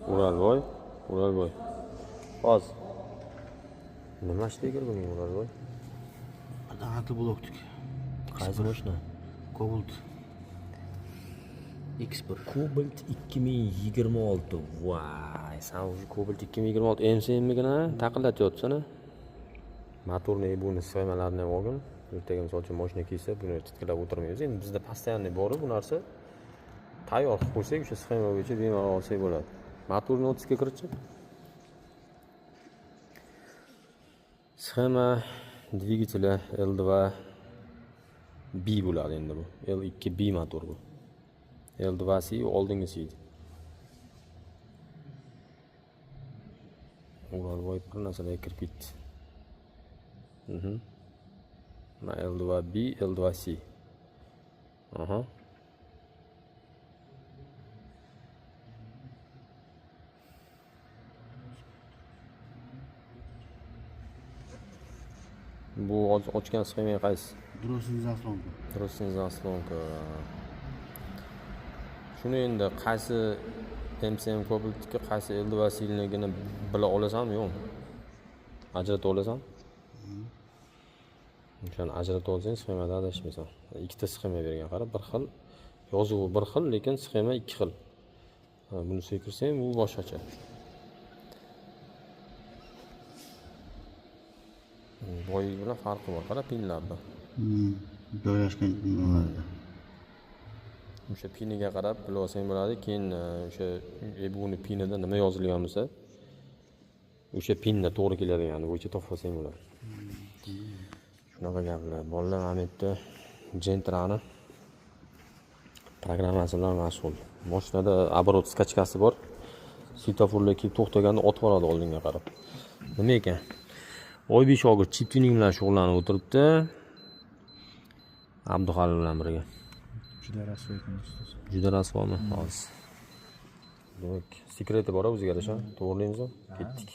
Uralboy. Hozir. Nima ishda ekan buning Uralboy? Anaqa blokdik. Qaysi mashina? Cobalt X1. Cobalt 2026. Voy, sen o'sha Cobalt 2026 MCM'gina taqillatyapsan. Motorni buni sxemalarni ham olgin. Ertaga misol uchun mashina kelsa, buni titkilab o'tirmaymiz. Endi bizda постоянный bor bu narsa. Tayyor qilib qo'ysak, o'sha sxema bo'yicha bemalol olsak bo'ladi. Motorni 30 ga kiritchi. Sxema dvigateli L2B bo'ladi endi bu. L2B motor bu. L2C oldingisi edi. Uralboy bir narsalar kirib ketdi. L2B, L2C. Aha. Bu ochgan sxema qaysi? Drosning zaslonka. Drosning zaslonka. Shuni endi qaysi MCM Cobaltga qaysi L2C'ligini bila olasanmi, yo'qmi? Ajratib olasan? O'shani ajratib olsang sxemada adashmaysan. Ikkita sxema bergan, qara, bir xil. Yozuvi bir xil, lekin sxema ikki xil. Buni sekirsang, bu boshqacha. Boyi bilan farqi bor, qara, pinlarda. Joylashgan nimalarda. O'sha piniga qarab bilib olsang bo'ladi. Keyin o'sha buni pinida nima yozilgan bo'lsa, o'sha pinda to'g'ri keladigan bo'yicha topib olsang bo'ladi. Shunaqa gaplar. Bolalar mana bu yerda Gentrani programmasi bilan mashg'ul. Mashinada оборот skachkasi bor. Svetoforlar kelib to'xtaganda otib oladi oldinga qarab. Nima ekan? Oybek shogird chip tuning bilan shug'ullanib o'tiribdi. Abduxalil bilan birga. Juda rasvo ekan ustoz. Juda rasvomi? Hozir. Demak, sekreti bor o'ziga yarasha. To'g'rilaymiz. Ketdik.